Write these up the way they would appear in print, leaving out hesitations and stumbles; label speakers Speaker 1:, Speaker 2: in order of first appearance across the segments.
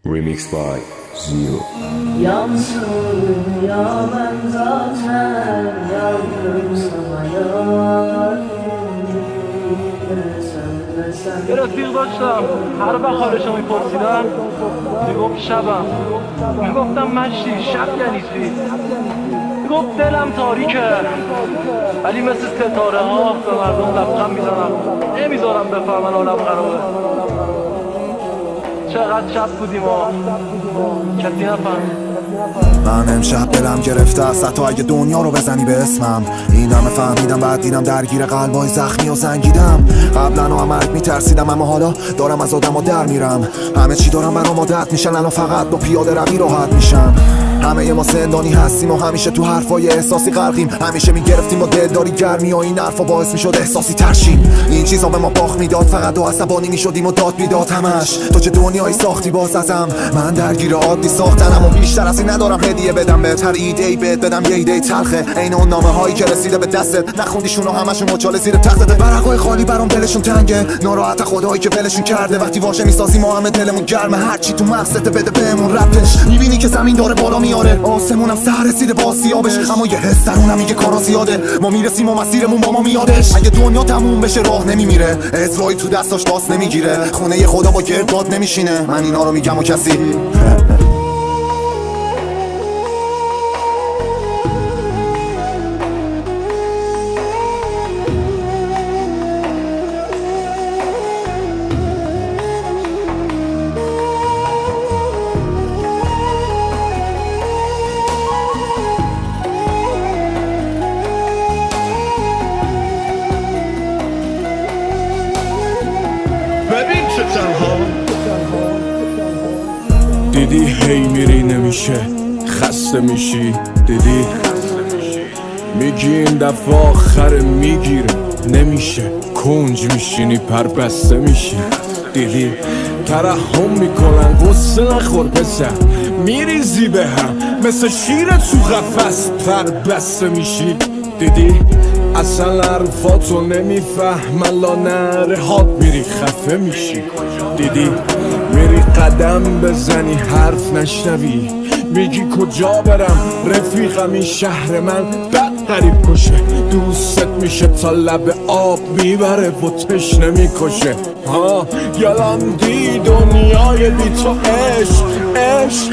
Speaker 1: Remixed by Zero.
Speaker 2: Yansın ya ben zaten yandım sana yar.
Speaker 3: یه رفیق داشتم هر وقت حالشو میپرسیدم میگفت شبم، میگفتم مشتی شب یعنی چی؟ میگفت دلم تاریکه ولی مثل ستاره ها به مردم لبخند میزنم، نمیذارم بفهمن عالم خرابه. چقدر شب بودیم کسی نفهمید.
Speaker 4: من امشب دلم گرفته است حتی اگه دنیا رو بزنی به اسمم. این همه فهمیدم بعد دیدم درگیر قلبای زخمی و زنگیدم. قبلا هم مرگ میترسیدم اما حالا دارم از آدم در میرم. همه چی دارم برام عادت میشن، الان فقط با پیاده روی راحت میشم. همه ما زندانی هستیم و همیشه تو حرفای احساسی غرقیم. همیشه میگرفتیم با دلداری گرمی و این حرفا باعث میشد احساسی ترشیم. این چیزا به ما باخت میداد، فقط دو عصبانی میشدیم و داد بیداد همش. تو چه دنیایی ساختی باز ازم، من درگیر عادی ساختنم و بیشتر از این ندارم هدیه بدم بهت. هر ایده‌ای بهت بدم یه ایده تلخه، عین اون نامه هایی که رسیده به دستت نخوندیشون و همشون مچاله زیر تختت. ورقای خالی برام دلشون تنگه، ناراحت خدایی که ولشون کرده. وقتی واژه میسازیم ما همه دلمون گرمه، هر چی تو مغزت بده بهمون ربطش. میبینی که زمین داره بالا میاره، آسمونم سر رسیده با سیابش، اما یه حس درونم میگه کارا زیاده. ما میرسیم و مسیرمون با ما میادش. اگه دنیا تموم بشه راه نمیمیره، عزرایی تو دستاش داست نمیگیره، خونه خدا با گرداد نمیشینه. من اینا رو میگم و کسی
Speaker 5: ببین چه تنها
Speaker 6: دیدی هی میری نمیشه، خسته میشی. دیدی میگی این دفعه آخر میگیره نمیشه، کنج میشینی پر بسته میشی. دیدی ترحم میکنن غصه نخور پسر، میریزی به هم مثل شیر تو قفس پر بسته میشی. دیدی اصلا حرفاتو نمیفهمن لانره هات میری خفه میشی. دیدی میری قدم بزنی حرف نشنوی، میگی کجا برم رفیقم این شهر من بد غریب کشه. دوست میشه تا لب آب میبره و تشنه میکشه. یلاندی دنیای بی تو عشق عشق،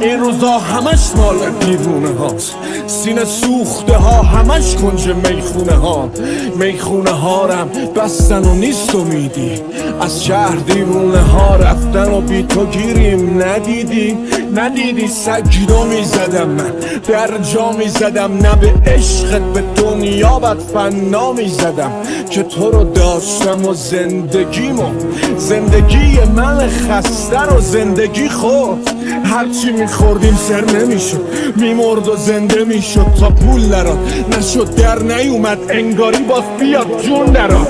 Speaker 6: این روزا همش مال دیوونه هاست. سینه سوخته ها همش کنج میخونه ها. میخونه ها رم بستن و نیست امیدی، از شهر دیوونه ها رفتن و بی تو گیریم. ندیدی سگیدو میزدم من در جا میزدم، نه به عشقت به دنیا بد فنا میزدم که تو رو داشتم و زندگی من خسته رو زندگی خود. هرچی میخوردیم سر نمیشد، میمرد و زنده میشد تا پول دراد نشد در نیومد انگاری باز بیاد جون دراد.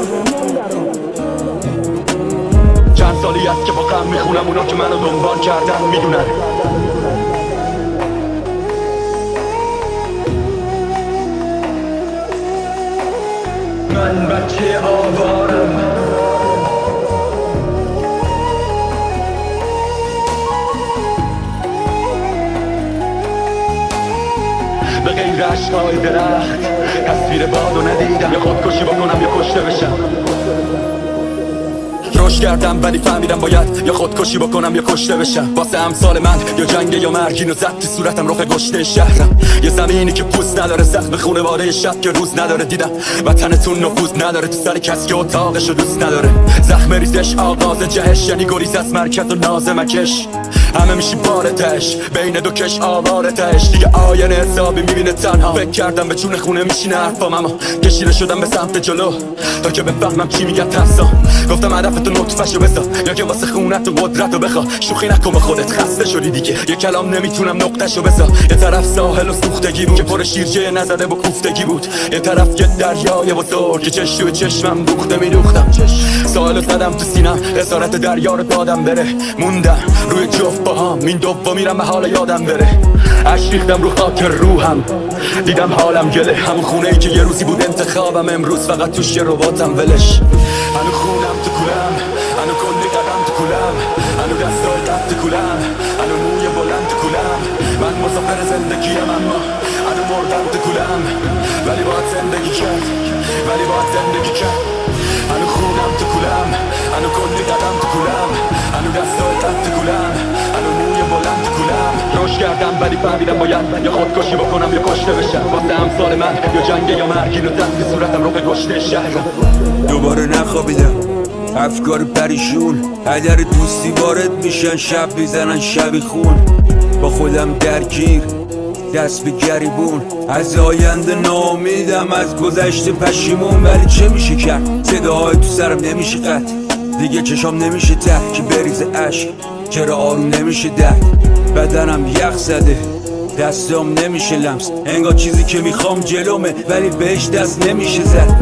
Speaker 5: چند سالی هست که با غم میخونم اونا که منو دنبال کردن میدونن. من بچه آوارم، به غیر عشقای درخت تصویر بادو ندیدم. یا خودکشی بکنم یا کشته بشم. رشد کردم ولی فهمیدم باید یا خودکشی بکنم یا کشته بشم. واسه امثال من یا جنگ یا مرگ، اینو زد تو صورتم رخ گشته شهرم. یه زمینی که پوست نداره، زخم خونواده شب که روز نداره. دیدم وطنتون نفوذ نداره تو سر کسی که اتاقشو دوست نداره. زخم ریزش آغاز جهش، یعنی گریز از مرکز و ناز مکش. همه میشی بارتش بین دو کش آوارتش. دیگه آینه حسابی میبینه تنها. فکر کردم به چون خونه میشینه حرفام، اما کشیده شدم به سمت جلو تا که بفهمم چی میگن ترسا. گفتم هدفتو نطفه‌شو بذار یا که واسه خونت و قدرتو بخوا. شوخی نکن به خودت، خسته شدی دیگه. یه کلام نمیتونم نقطه‌شو بذار. یه طرف ساحل و سوختگی بود که پر شیرجه نزده و کوفتگی بود. یه طرف یه دریای بزرگ که چش تو چشمم دوخته میدوختم. ساحلو زدم تو سینم، اسارت دریا رو دادم بره. موندم روی جفت باهام، این دوم میرم به حال یادم بره. عشق ریختم رو خاک روحم، دیدم حالم گله. همون خونه‌ای که یه روزی بود انتخابم، امروز فقط توش یه رباتم ولش. هنو خونم تو کولم، هنو کلی قدم تو کولم، هنو دستای قد تو کولم. زندگیم اما هنو مردم تو کولم ولی باید زندگی کرد ولی باید زندگی کرد هنو خونم تو کولم هنو کلی قدم تو کولم هنو دستای قد تو کولم هنو موی بلند تو کولم روش کردم ولی فهمیدم باید یا خودکشی بکنم یا کشته بشم واسه امثال من یا جنگ یا مرگ اینو زد به صورتم رخ گشته شهرم
Speaker 7: دوباره نخوابیدم افکار پریشون هدر دوستی وارد میشن شب میزنن شبی خون با خودم درگیر دست به گریبون از آینده ناامیدم از گذشته پشیمون ولی چه میشه کرد صداهای تو سرم نمیشه قطع دیگه چشام نمیشه ته که بریز عشق چرا آروم نمیشه درد بدنم یخ زده دستم نمیشه لمس انگار چیزی که میخوام جلومه ولی بهش دست نمیشه زد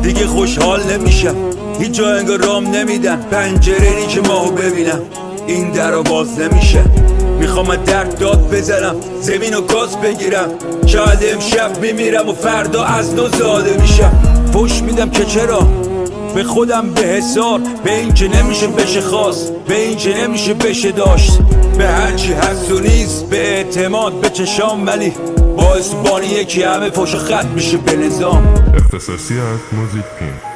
Speaker 7: دیگه خوشحال نمیشم هیچ جا انگار رام نمیدن پنجره‌ای که ماهو ببینم این درو باز نمیشه میخوام درد داد بزنم زمین و گاز بگیرم شاید امشب میمیرم و فردا از نو زاده میشم فوش میدم که چرا به خودم به حسار به این که نمیشه بشه خواست به این که نمیشه بشه داشت به هرچی هست و نیست به اعتماد به چشام ولی باعث بانی یکی همه فوش خط میشه به نظام
Speaker 8: اختصاصی از موزیک پین